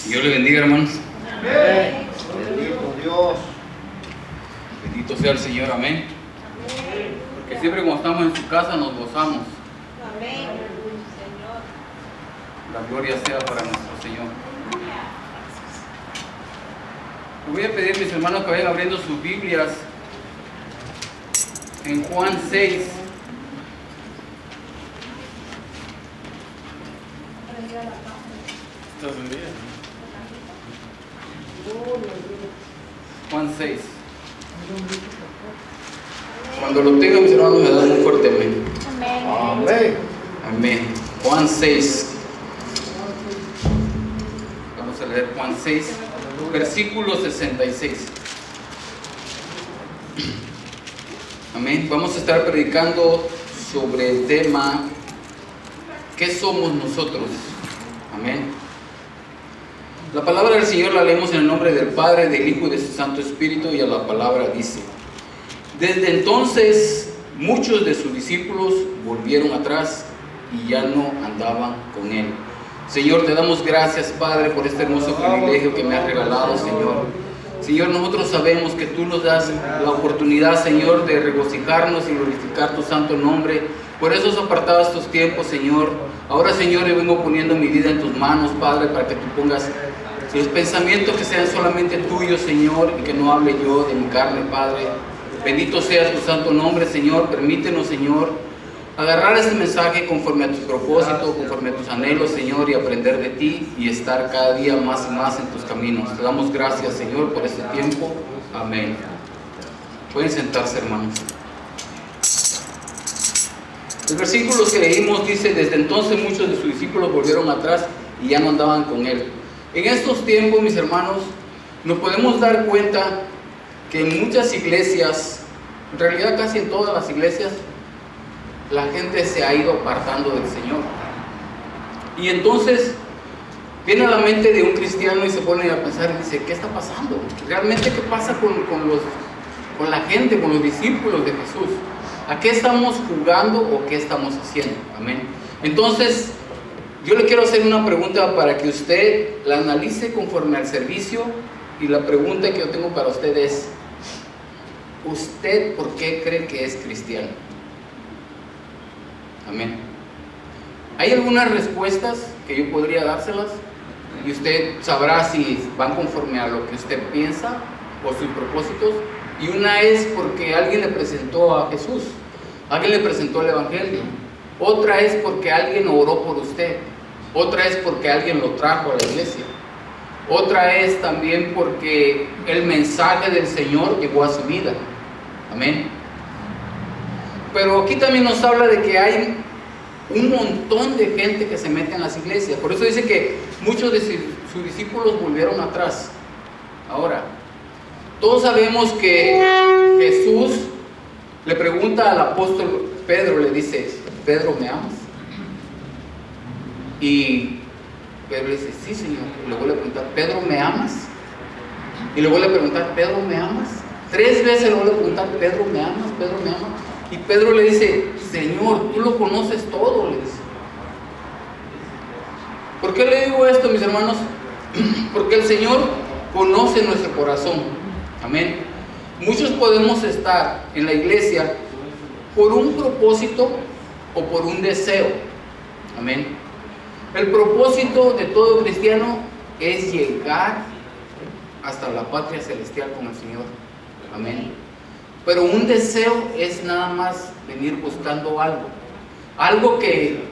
Dios le bendiga, hermanos. Amén. Bendito Dios. Bendito sea el Señor, amén. Porque siempre cuando estamos en su casa nos gozamos. Amén, Señor. La gloria sea para nuestro Señor. Les voy a pedir, mis hermanos, que vayan abriendo sus Biblias en Juan 6. ¿Estás en día? Juan 6. Cuando lo tengan, mis hermanos, me dan un fuerte amén. Amén. Amén. Juan 6. Vamos a leer Juan 6, versículo 66. Amén. Vamos a estar predicando sobre el tema ¿qué somos nosotros? Amén. La palabra del Señor la leemos en el nombre del Padre, del Hijo y de su Santo Espíritu, y a la palabra dice: desde entonces muchos de sus discípulos volvieron atrás y ya no andaban con él. Señor, te damos gracias, Padre, por este hermoso privilegio que me has regalado, Señor. Señor, nosotros sabemos que tú nos das la oportunidad, Señor, de regocijarnos y glorificar tu santo nombre. Por eso has apartado estos tiempos, Señor. Ahora, Señor, yo vengo poniendo mi vida en tus manos, Padre, para que tú pongas los pensamientos que sean solamente tuyos, Señor, y que no hable yo de mi carne, Padre. Bendito sea tu santo nombre, Señor. Permítenos, Señor, agarrar este mensaje conforme a tus propósitos, conforme a tus anhelos, Señor, y aprender de ti y estar cada día más y más en tus caminos. Te damos gracias, Señor, por este tiempo. Amén. Pueden sentarse, hermanos. El versículo que leímos dice: desde entonces muchos de sus discípulos volvieron atrás y ya no andaban con él. En estos tiempos, mis hermanos, nos podemos dar cuenta que en muchas iglesias, en realidad casi en todas las iglesias, la gente se ha ido apartando del Señor. Y entonces viene a la mente de un cristiano y se pone a pensar y dice: ¿qué está pasando? ¿Realmente qué pasa con la gente, con los discípulos de Jesús? ¿A qué estamos jugando o qué estamos haciendo? Amén. Entonces, yo le quiero hacer una pregunta para que usted la analice conforme al servicio. Y la pregunta que yo tengo para usted es: ¿usted por qué cree que es cristiano? Amén. Hay algunas respuestas que yo podría dárselas y usted sabrá si van conforme a lo que usted piensa o sus propósitos. Y una es porque alguien le presentó a Jesús, alguien le presentó el Evangelio. Otra es porque alguien oró por usted. Otra es porque alguien lo trajo a la iglesia. Otra es también porque el mensaje del Señor llegó a su vida. Amén. Pero aquí también nos habla de que hay un montón de gente que se mete en las iglesias. Por eso dice que muchos de sus discípulos volvieron atrás. Ahora, todos sabemos que Jesús le pregunta al apóstol Pedro, le dice: Pedro, ¿me amas? Y Pedro le dice: sí, Señor. Y luego le pregunta: Pedro, ¿me amas? Y luego le pregunta: Pedro, ¿me amas? 3 veces luego le pregunta: Pedro, ¿me amas? Pedro, ¿me amas? Y Pedro le dice: Señor, tú lo conoces todo, le dice. ¿Por qué le digo esto, mis hermanos? Porque el Señor conoce nuestro corazón. Amén. Muchos podemos estar en la iglesia por un propósito o por un deseo. Amén. El propósito de todo cristiano es llegar hasta la patria celestial con el Señor. Amén. Pero un deseo es nada más venir buscando algo que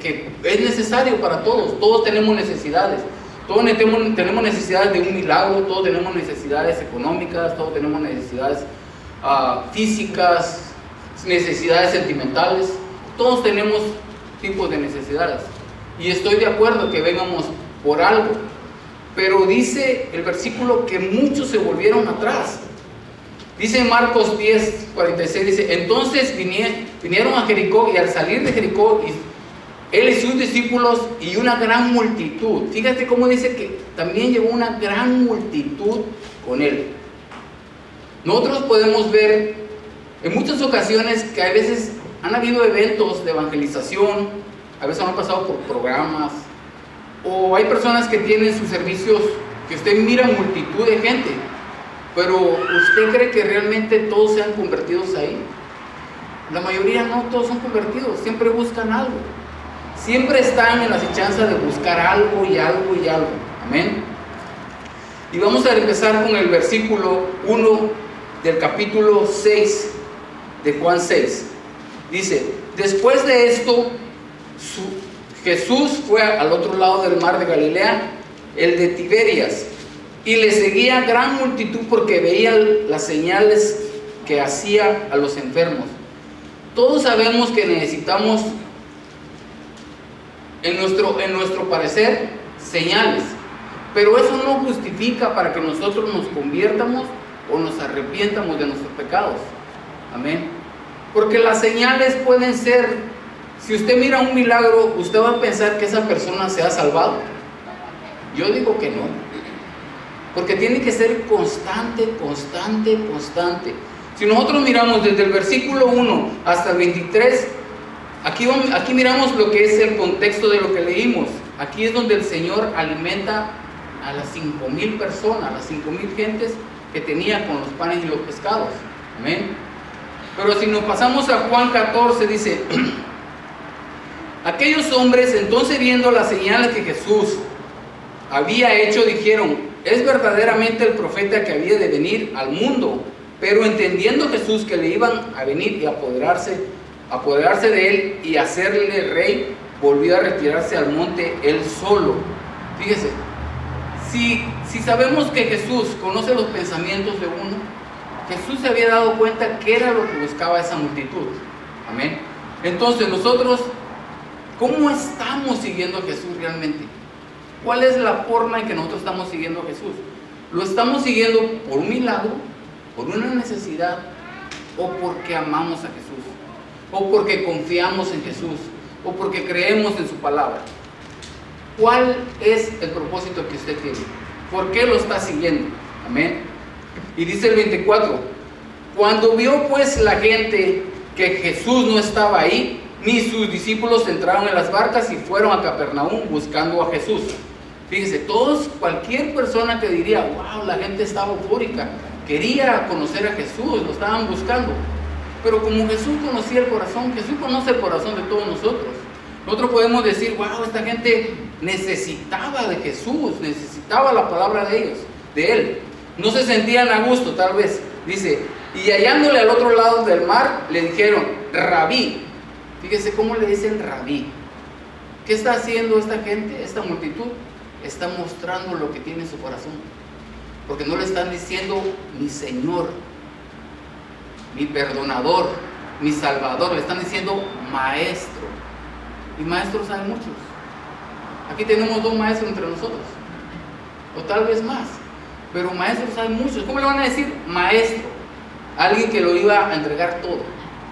es necesario para todos. Todos tenemos necesidades. Todos tenemos necesidades de un milagro. Todos tenemos necesidades económicas. Todos tenemos necesidades físicas, necesidades sentimentales. Todos tenemos tipos de necesidades. Y estoy de acuerdo que vengamos por algo. Pero dice el versículo que muchos se volvieron atrás. Dice en Marcos 10:46, dice: entonces vinieron a Jericó, y al salir de Jericó, él y sus discípulos y una gran multitud. Fíjate cómo dice que también llegó una gran multitud con él. Nosotros podemos ver en muchas ocasiones que a veces han habido eventos de evangelización, a veces han pasado por programas, o hay personas que tienen sus servicios que usted mira multitud de gente, pero ¿usted cree que realmente todos sean convertidos ahí? La mayoría no, todos son convertidos, siempre buscan algo. Siempre están en la acechanza de buscar algo y algo y algo. Amén. Y vamos a empezar con el versículo 1 del capítulo 6 de Juan 6. Dice: después de esto, Jesús fue al otro lado del mar de Galilea, el de Tiberias, y le seguía gran multitud porque veían las señales que hacía a los enfermos. Todos sabemos que necesitamos, en nuestro parecer, señales, pero eso no justifica para que nosotros nos conviertamos o nos arrepientamos de nuestros pecados. Amén. Porque las señales pueden ser, si usted mira un milagro, ¿usted va a pensar que esa persona se ha salvado? Yo digo que no, porque tiene que ser constante, constante, constante. Si nosotros miramos desde el versículo 1 hasta el 23, aquí miramos lo que es el contexto de lo que leímos. Aquí es donde el Señor alimenta a las 5,000 personas, las 5,000 gentes que tenía con los panes y los pescados. Amén. Pero si nos pasamos a Juan 14, dice: aquellos hombres entonces, viendo las señales que Jesús había hecho, dijeron: es verdaderamente el profeta que había de venir al mundo. Pero entendiendo Jesús que le iban a venir y apoderarse de él y hacerle rey, volvió a retirarse al monte él solo. Fíjese, si sabemos que Jesús conoce los pensamientos de uno, Jesús se había dado cuenta que era lo que buscaba esa multitud. Amén. Entonces nosotros, ¿cómo estamos siguiendo a Jesús realmente? ¿Cuál es la forma en que nosotros estamos siguiendo a Jesús? ¿Lo estamos siguiendo por un milagro, por una necesidad, o porque amamos a Jesús, o porque confiamos en Jesús, o porque creemos en su palabra? ¿Cuál es el propósito que usted tiene? ¿Por qué lo está siguiendo? Amén. Y dice el 24: cuando vio pues la gente que Jesús no estaba ahí, ni sus discípulos, entraron en las barcas y fueron a Capernaum buscando a Jesús. Fíjese, cualquier persona que diría: wow, la gente estaba eufórica, quería conocer a Jesús, lo estaban buscando. Pero como Jesús conocía el corazón, Jesús conoce el corazón de todos nosotros. Nosotros podemos decir: wow, esta gente necesitaba de Jesús, necesitaba la palabra de él. No se sentían a gusto, tal vez. Dice: y hallándole al otro lado del mar, le dijeron: Rabí. Fíjese cómo le dicen Rabí. ¿Qué está haciendo esta gente, esta multitud? Está mostrando lo que tiene en su corazón. Porque no le están diciendo mi Señor, mi perdonador, mi Salvador. Le están diciendo Maestro. Y maestros hay muchos. Aquí tenemos 2 maestros entre nosotros, o tal vez más, pero maestros hay muchos. ¿Cómo le van a decir maestro? Alguien que lo iba a entregar todo.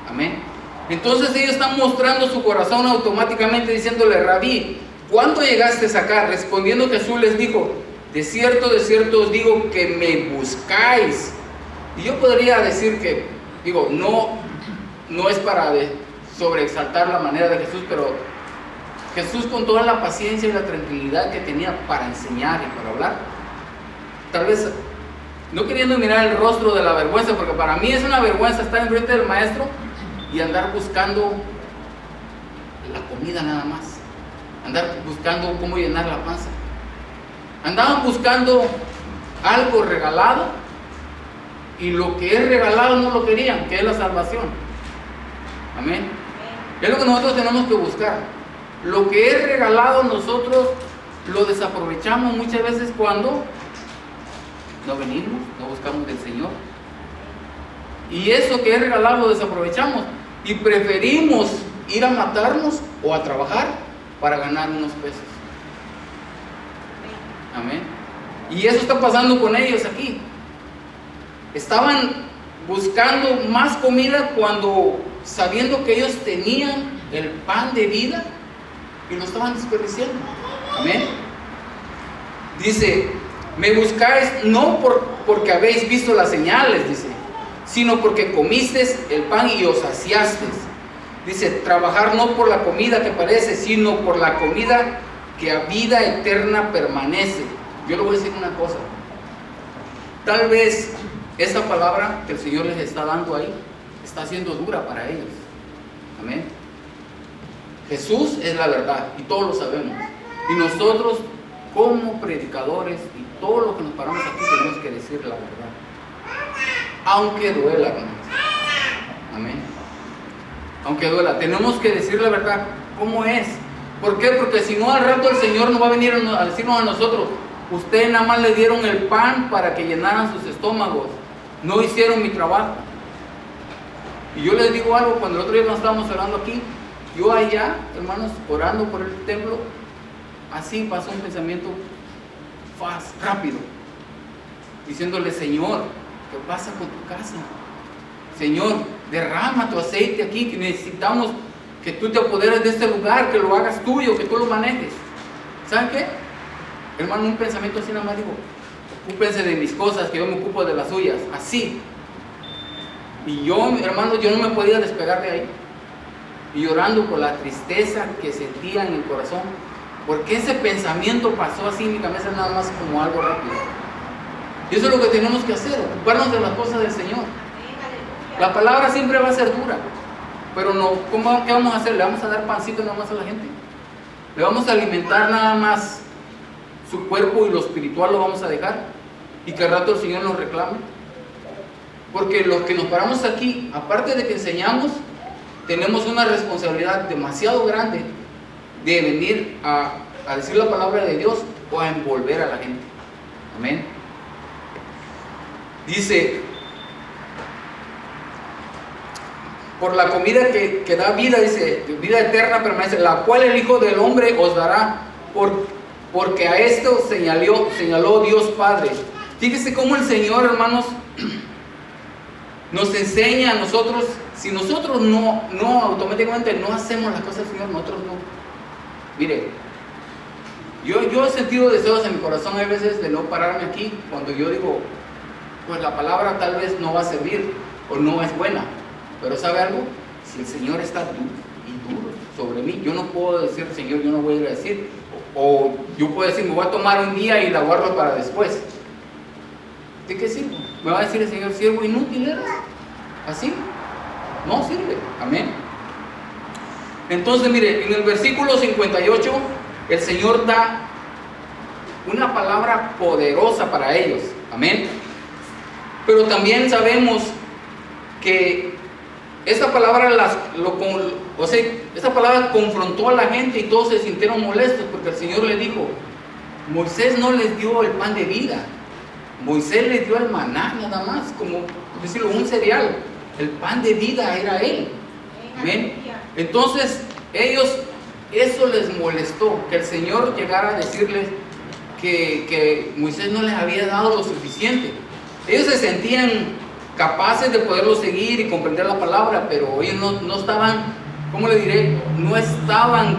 Amén. Entonces ellos están mostrando su corazón automáticamente, diciéndole: Rabí, ¿cuándo llegaste acá? Respondiendo Jesús les dijo: de cierto os digo que me buscáis. Y yo podría decir que, no es para sobreexaltar la manera de Jesús, pero Jesús, con toda la paciencia y la tranquilidad que tenía para enseñar y para hablar, tal vez no queriendo mirar el rostro de la vergüenza, porque para mí es una vergüenza estar enfrente del maestro y andar buscando la comida nada más, andar buscando cómo llenar la panza. Andaban buscando algo regalado, y lo que es regalado no lo querían, que es la salvación. Amén. Es lo que nosotros tenemos que buscar. Lo que es regalado nosotros lo desaprovechamos muchas veces cuando no venimos, no buscamos del Señor. Y eso que es regalado lo desaprovechamos y preferimos ir a matarnos o a trabajar para ganar unos pesos. Amén. Y eso está pasando con ellos aquí. Estaban buscando más comida cuando, sabiendo que ellos tenían el pan de vida, y lo estaban desperdiciando. Amén. Dice: me buscáis no porque habéis visto las señales, dice, sino porque comisteis el pan y os saciasteis. Dice: trabajar no por la comida que parece, sino por la comida que a vida eterna permanece Yo le voy a decir una cosa. Tal vez esa palabra que el Señor les está dando ahí está siendo dura para ellos. Amén. Jesús es la verdad y todos lo sabemos. Y nosotros como predicadores y todos los que nos paramos aquí tenemos que decir la verdad. Aunque duela, hermanos. Amén. Aunque duela, tenemos que decir la verdad. ¿Cómo es? ¿Por qué? Porque si no, al rato el Señor no va a venir a decirnos a nosotros: ustedes nada más le dieron el pan para que llenaran sus estómagos, no hicieron mi trabajo. Y yo les digo algo, cuando el otro día nos estábamos orando aquí, yo allá, hermanos, orando por el templo, así pasó un pensamiento rápido, diciéndole: Señor, ¿qué pasa con tu casa? Señor, derrama tu aceite aquí, que necesitamos que tú te apoderes de este lugar, que lo hagas tuyo, que tú lo manejes. ¿Saben qué? Hermano, un pensamiento así nada más digo: ocúpense de mis cosas, que yo me ocupo de las suyas. Así. Y yo, hermano, yo no me podía despegar de ahí. Y llorando por la tristeza que sentía en el corazón, porque ese pensamiento pasó así en mi cabeza nada más como algo rápido. Y eso es lo que tenemos que hacer, ocuparnos de las cosas del Señor. La palabra siempre va a ser dura, pero no, ¿qué vamos a hacer? ¿Le vamos a dar pancito nada más a la gente? ¿Le vamos a alimentar nada más su cuerpo y lo espiritual lo vamos a dejar? ¿Y que al rato el Señor nos reclame? Porque los que nos paramos aquí, aparte de que enseñamos, tenemos una responsabilidad demasiado grande de venir a decir la palabra de Dios o a envolver a la gente. Amén. Dice: por la comida que da vida, dice, vida eterna permanece, la cual el Hijo del Hombre os dará, porque a esto señaló Dios Padre. Fíjese cómo el Señor, hermanos, nos enseña a nosotros. Si nosotros no automáticamente no hacemos las cosas del Señor, nosotros no. Mire, yo he sentido deseos en mi corazón a veces de no pararme aquí cuando yo digo: pues la palabra tal vez no va a servir o no es buena. Pero ¿sabe algo? Si el Señor está duro sobre mí, yo no puedo decir: Señor, yo no voy a ir a decir. O yo puedo decir: me voy a tomar un día y la guardo para después. ¿De qué sirvo? Me va a decir el Señor: siervo inútil eres. ¿Así? No sirve. Amén. Entonces, mire, en el versículo 58, el Señor da una palabra poderosa para ellos. Amén. Pero también sabemos que esta palabra esta palabra confrontó a la gente y todos se sintieron molestos, porque el Señor le dijo: Moisés no les dio el pan de vida, Moisés les dio el maná nada más, como decirlo, un cereal. El pan de vida era él. Amén. Entonces eso les molestó, que el Señor llegara a decirles que Moisés no les había dado lo suficiente. Ellos se sentían capaces de poderlo seguir y comprender la palabra, pero ellos no estaban, ¿cómo le diré? No estaban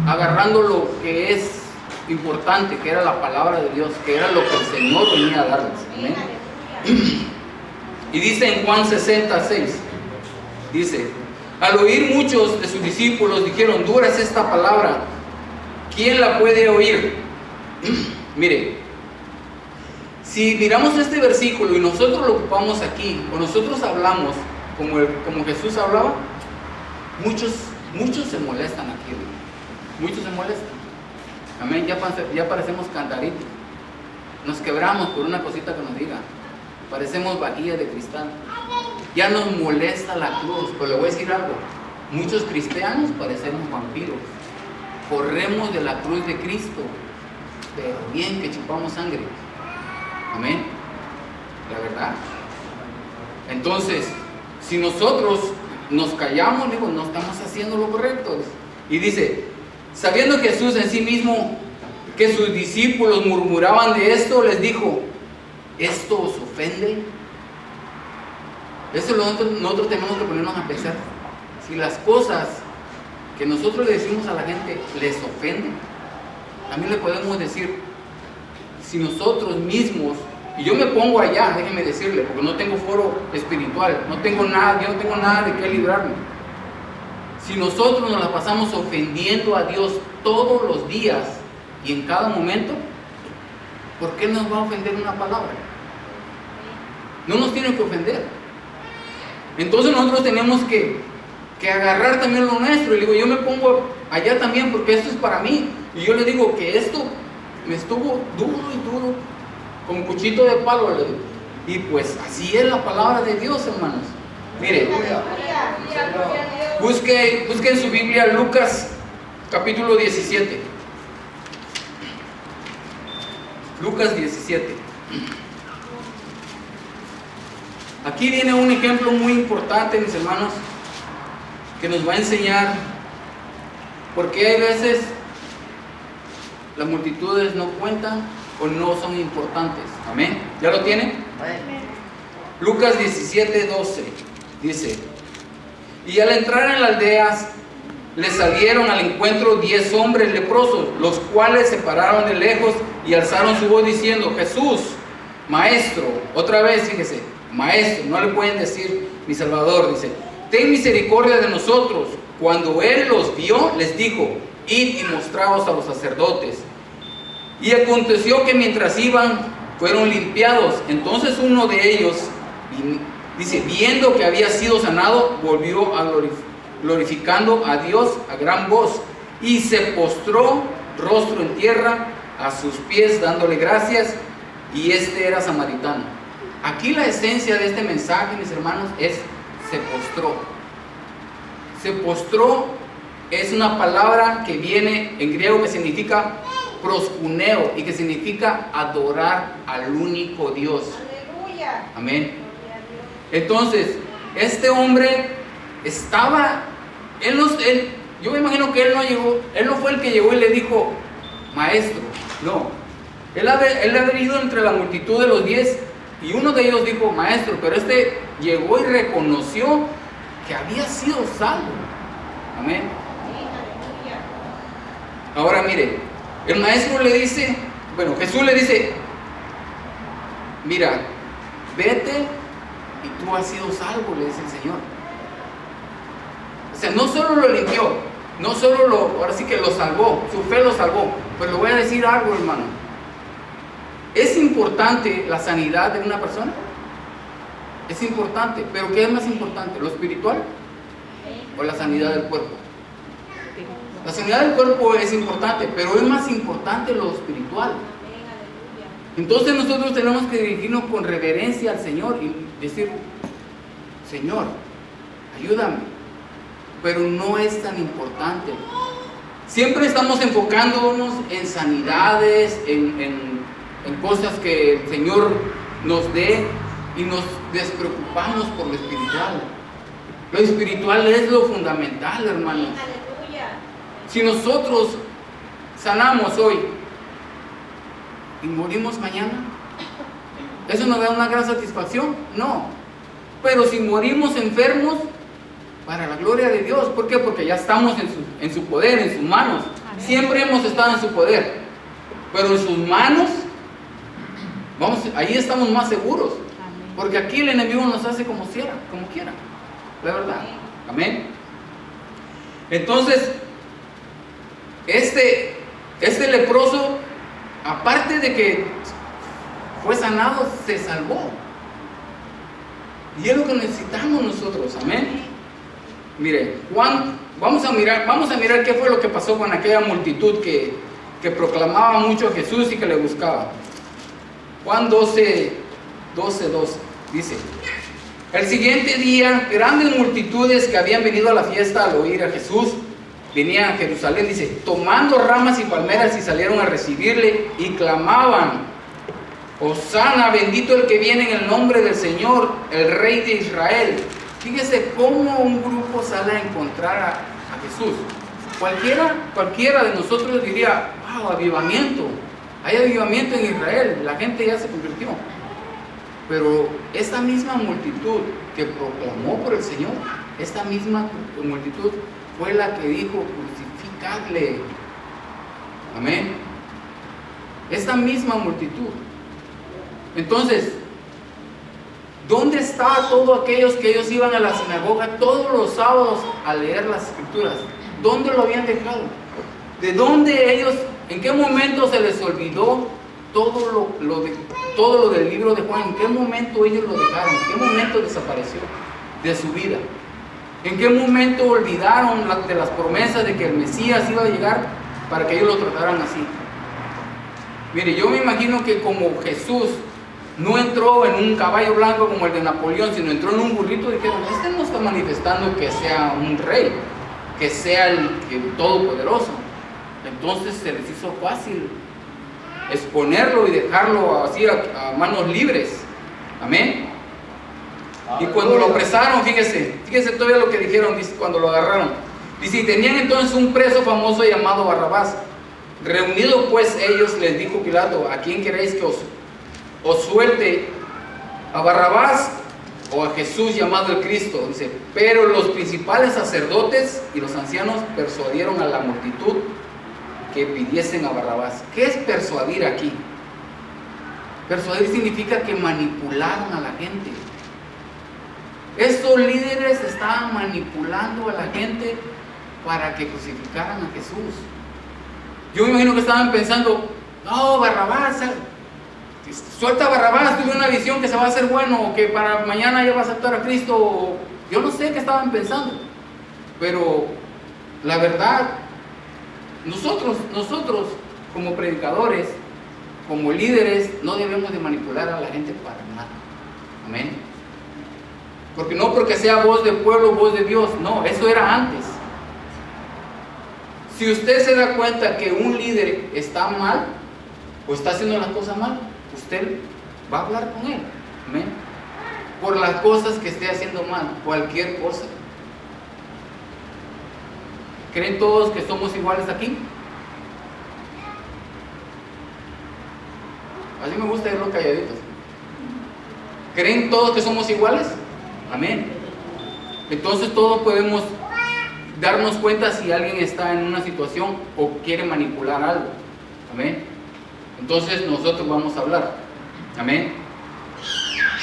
agarrando lo que es importante, que era la palabra de Dios, que era lo que el Señor venía a darles. Amén. Y dice en Juan 66, dice: al oír muchos de sus discípulos dijeron: dura es esta palabra, ¿quién la puede oír? Mire, si miramos este versículo y nosotros lo ocupamos aquí, o nosotros hablamos como Jesús hablaba, muchos se molestan aquí, muchos se molestan. Amén. Ya parecemos cantaritos, nos quebramos por una cosita que nos diga, parecemos vajillas de cristal, ya nos molesta la cruz. Pero le voy a decir algo: muchos cristianos parecemos vampiros, corremos de la cruz de Cristo, pero bien que chupamos sangre. Amén. La verdad. Entonces, si nosotros nos callamos, digo, no estamos haciendo lo correcto. Y dice: sabiendo Jesús en sí mismo que sus discípulos murmuraban de esto, les dijo: ¿esto os ofende? Eso nosotros tenemos que ponernos a pensar. Si las cosas que nosotros le decimos a la gente les ofenden, también le podemos decir: si nosotros mismos, y yo me pongo allá, déjenme decirle, porque no tengo foro espiritual, yo no tengo nada de qué librarme. Si nosotros nos la pasamos ofendiendo a Dios todos los días y en cada momento, ¿por qué nos va a ofender una palabra? No nos tiene que ofender. Entonces nosotros tenemos que agarrar también lo nuestro. Y le digo, yo me pongo allá también porque esto es para mí. Y yo le digo que esto me estuvo duro y duro, con cuchito de palo, le digo. Y pues así es la palabra de Dios, hermanos. Mire, busque en su Biblia Lucas capítulo 17. Lucas 17. Aquí viene un ejemplo muy importante, mis hermanos, que nos va a enseñar por qué hay veces las multitudes no cuentan o no son importantes. Amén. ¿Ya lo tienen? Lucas 17, 12 dice: y al entrar en las aldeas le salieron al encuentro 10 hombres leprosos, los cuales se pararon de lejos y alzaron su voz diciendo: Jesús, Maestro. Otra vez, fíjese, Maestro, no le pueden decir mi Salvador, dice: ten misericordia de nosotros. Cuando él los vio, les dijo: id y mostraos a los sacerdotes. Y aconteció que mientras iban, fueron limpiados. Entonces uno de ellos, dice, viendo que había sido sanado, volvió a glorificando a Dios a gran voz, y se postró rostro en tierra a sus pies, dándole gracias. Y este era samaritano. Aquí la esencia de este mensaje, mis hermanos, es se postró. Se postró es una palabra que viene en griego que significa proskuneo y que significa adorar al único Dios. Aleluya. Amén. Entonces, este hombre estaba, yo me imagino que él no fue el que llegó y le dijo: Maestro, no. Él había ido entre la multitud de los 10 y uno de ellos dijo: Maestro, pero este llegó y reconoció que había sido salvo. Amén. Ahora mire, el maestro le dice, Jesús le dice: mira, vete y tú has sido salvo, le dice el Señor. O sea, no solo lo limpió, no solo ahora sí que lo salvó, su fe lo salvó. Pero le voy a decir algo, hermano. ¿Es importante la sanidad de una persona? Es importante, pero ¿qué es más importante? ¿Lo espiritual o la sanidad del cuerpo? La sanidad del cuerpo es importante, pero es más importante lo espiritual. Entonces nosotros tenemos que dirigirnos con reverencia al Señor y decir: Señor, ayúdame. Pero no es tan importante. Siempre estamos enfocándonos en sanidades, en cosas que el Señor nos dé, y nos despreocupamos por lo espiritual. Lo espiritual es lo fundamental, hermanos. Si nosotros sanamos hoy y morimos mañana, ¿eso nos da una gran satisfacción? No. Pero si morimos enfermos, para la gloria de Dios. ¿Por qué? Porque ya estamos en su poder, en sus manos. Siempre hemos estado en su poder, pero en sus manos, ahí estamos más seguros. Porque aquí el enemigo nos hace como quiera, la verdad. Amén. Entonces, este leproso, aparte de que fue sanado, se salvó. Y es lo que necesitamos nosotros. Amén. Mire, vamos a mirar qué fue lo que pasó con aquella multitud que proclamaba mucho a Jesús y que le buscaba. Juan 12, dice: el siguiente día, grandes multitudes que habían venido a la fiesta al oír a Jesús, venían a Jerusalén, dice, tomando ramas y palmeras, y salieron a recibirle y clamaban: Hosana, bendito el que viene en el nombre del Señor, el Rey de Israel. Fíjese cómo un grupo sale a encontrar a Jesús. Cualquiera de nosotros diría: wow, avivamiento. Hay avivamiento en Israel, la gente ya se convirtió. Pero esta misma multitud que proclamó por el Señor, esta misma multitud fue la que dijo: crucificadle. Amén. Esta misma multitud. Entonces, ¿dónde estaban todos aquellos que ellos iban a la sinagoga todos los sábados a leer las escrituras? ¿Dónde lo habían dejado? ¿De dónde ellos, en qué momento se les olvidó todo lo del libro de Juan, ¿en qué momento ellos lo dejaron? ¿En qué momento desapareció de su vida? ¿En qué momento olvidaron de las promesas de que el Mesías iba a llegar para que ellos lo trataran así? Mire, yo me imagino que como Jesús no entró en un caballo blanco como el de Napoleón, sino entró en un burrito, dijeron, este no está manifestando que sea un rey, que sea el todopoderoso. Entonces se les hizo fácil exponerlo y dejarlo así a manos libres. Amén. Y cuando lo apresaron, fíjese todavía lo que dijeron, dice, cuando lo agarraron. Dice, y tenían entonces un preso famoso llamado Barrabás. Reunidos pues ellos, les dijo Pilato, ¿a quién queréis que os suelte? ¿A Barrabás o a Jesús llamado el Cristo? Dice, pero los principales sacerdotes y los ancianos persuadieron a la multitud que pidiesen a Barrabás. ¿Qué es persuadir aquí? Persuadir significa que manipularon a la gente. Estos líderes estaban manipulando a la gente para que crucificaran a Jesús. Yo me imagino que estaban pensando, no, Barrabás, suelta a Barrabás, tuve una visión que se va a hacer bueno, o que para mañana ya va a aceptar a Cristo, o yo no sé qué estaban pensando, pero la verdad, nosotros como predicadores, como líderes, no debemos de manipular a la gente para nada. Amén. Porque sea voz del pueblo, voz de Dios, no, eso era antes. Si usted se da cuenta que un líder está mal o está haciendo las cosas mal, usted va a hablar con él. Amén. Por las cosas que esté haciendo mal, cualquier cosa. ¿Creen todos que somos iguales aquí? Así me gusta verlos calladitos. ¿Creen todos que somos iguales? Amén. Entonces todos podemos darnos cuenta si alguien está en una situación o quiere manipular algo. Amén. Entonces nosotros vamos a hablar. Amén.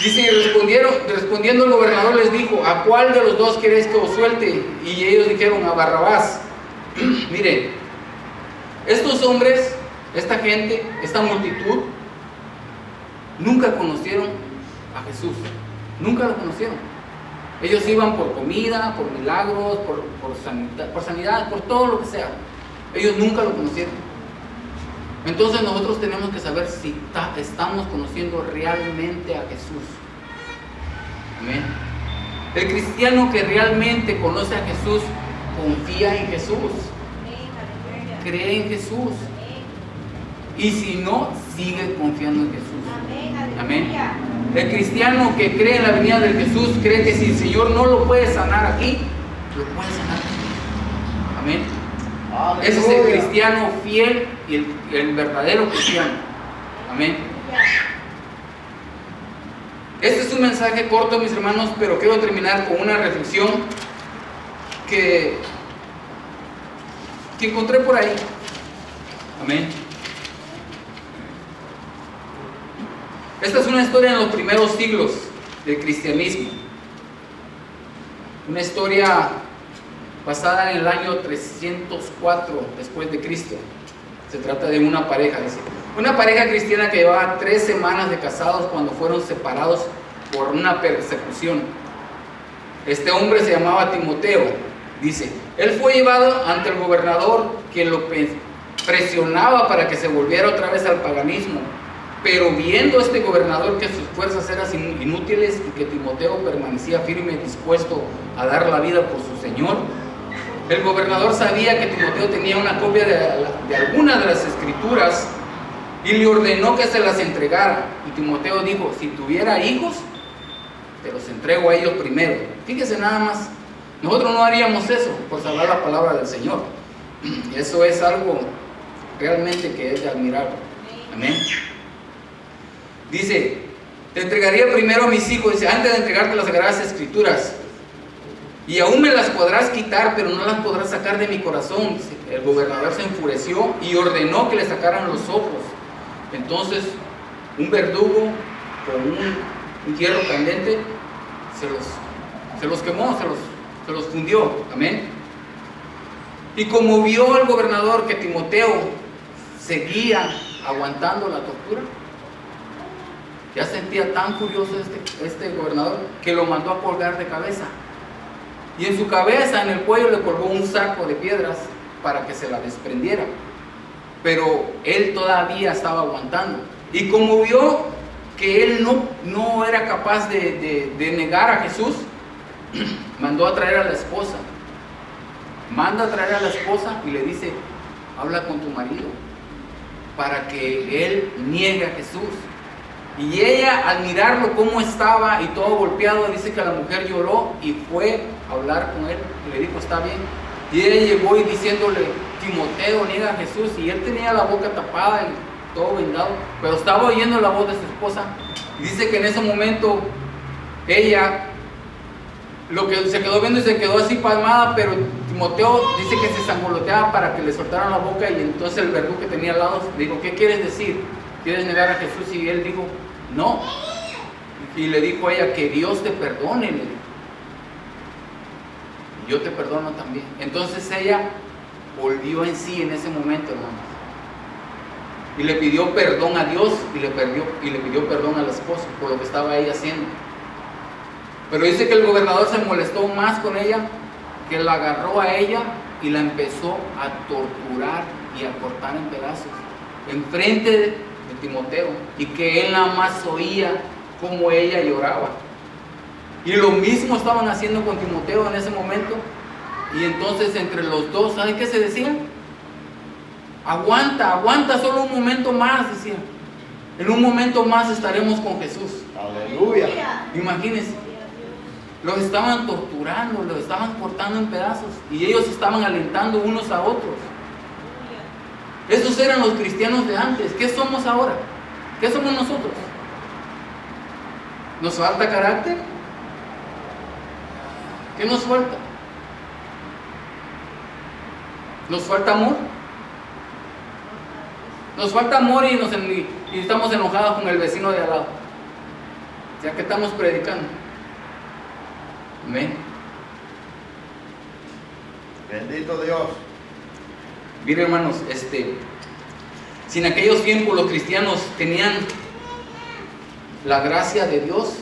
Dice, respondiendo el gobernador les dijo, ¿a cuál de los dos queréis que os suelte? Y ellos dijeron, a Barrabás. Miren, estos hombres, esta gente, esta multitud, nunca conocieron a Jesús. Nunca lo conocieron. Ellos iban por comida, por milagros, por sanidad, por todo lo que sea. Ellos nunca lo conocieron. Entonces nosotros tenemos que saber si estamos conociendo realmente a Jesús. Amén. El cristiano que realmente conoce a Jesús, confía en Jesús. Cree en Jesús. Y si no, sigue confiando en Jesús. Amén. El cristiano que cree en la venida de Jesús, cree que si el Señor no lo puede sanar aquí, lo puede sanar aquí. Amén. Aleluya. Ese es el cristiano fiel y el verdadero cristiano. Amén. Este es un mensaje corto, mis hermanos, pero quiero terminar con una reflexión que encontré por ahí. Amén. Esta es una historia en los primeros siglos del cristianismo. Una historia basada en el año 304 después de Cristo. Se trata de una pareja, dice. Una pareja cristiana que llevaba 3 semanas de casados cuando fueron separados por una persecución. Este hombre se llamaba Timoteo, dice. Él fue llevado ante el gobernador, quien lo presionaba para que se volviera otra vez al paganismo. Pero viendo este gobernador que sus fuerzas eran inútiles y que Timoteo permanecía firme y dispuesto a dar la vida por su Señor, el gobernador sabía que Timoteo tenía una copia de alguna de las escrituras y le ordenó que se las entregara. Y Timoteo dijo, si tuviera hijos, te los entrego a ellos primero. Fíjese nada más, nosotros no haríamos eso por salvar la palabra del Señor. Eso es algo realmente que es de admirar. Amén. Dice, te entregaría primero a mis hijos, dice, antes de entregarte las sagradas escrituras. Y aún me las podrás quitar, pero no las podrás sacar de mi corazón. Dice, el gobernador se enfureció y ordenó que le sacaran los ojos. Entonces, un verdugo con un hierro candente se los quemó, se los fundió. Amén. Y como vio el gobernador que Timoteo seguía aguantando la tortura. Ya sentía tan furioso este gobernador que lo mandó a colgar de cabeza. Y en su cabeza, en el cuello, le colgó un saco de piedras para que se la desprendiera. Pero él todavía estaba aguantando. Y como vio que él no era capaz de negar a Jesús, mandó a traer a la esposa. Manda a traer a la esposa y le dice: habla con tu marido para que él niegue a Jesús. Y ella, al mirarlo cómo estaba y todo golpeado, dice que la mujer lloró y fue a hablar con él y le dijo: está bien. Y ella llegó y diciéndole: Timoteo, niega a Jesús. Y él tenía la boca tapada y todo vendado, pero estaba oyendo la voz de su esposa. Y dice que en ese momento ella lo que se quedó viendo y se quedó así pasmada, pero Timoteo dice que se sangoloteaba para que le soltaran la boca. Y entonces el verdugo que tenía al lado le dijo: ¿qué quieres decir? ¿Quieres negar a Jesús? Y él dijo: no. Y le dijo a ella: que Dios te perdone, le dijo. Yo te perdono también. Entonces ella volvió en sí en ese momento, hermanos, y le pidió perdón a Dios y le pidió perdón al esposo por lo que estaba ella haciendo. Pero dice que el gobernador se molestó más con ella, que la agarró a ella y la empezó a torturar y a cortar en pedazos enfrente de Timoteo, y que él nada más oía cómo ella lloraba. Y lo mismo estaban haciendo con Timoteo en ese momento. Y entonces entre los dos, ¿saben qué se decían? Aguanta, aguanta solo un momento más, decían. En un momento más estaremos con Jesús. Aleluya. Imagínense. Los estaban torturando, los estaban cortando en pedazos, y ellos estaban alentando unos a otros. Esos eran los cristianos de antes. ¿Qué somos ahora? ¿Qué somos nosotros? ¿Nos falta carácter? ¿Qué nos falta? ¿Nos falta amor? Nos falta amor y estamos enojados con el vecino de al lado, ya que estamos predicando. Amén. Bendito Dios. Miren, hermanos, si en aquellos tiempos los cristianos tenían la gracia de Dios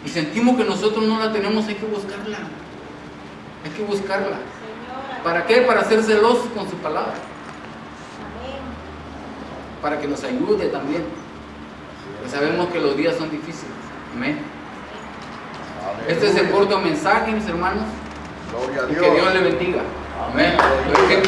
y sentimos que nosotros no la tenemos, hay que buscarla. Hay que buscarla. ¿Para qué? Para ser celosos con su palabra. Para que nos ayude también. Pues sabemos que los días son difíciles. Amén. Este es el corto mensaje, mis hermanos. Gloria a Y Dios. que Dios le bendiga. Amén. Amén.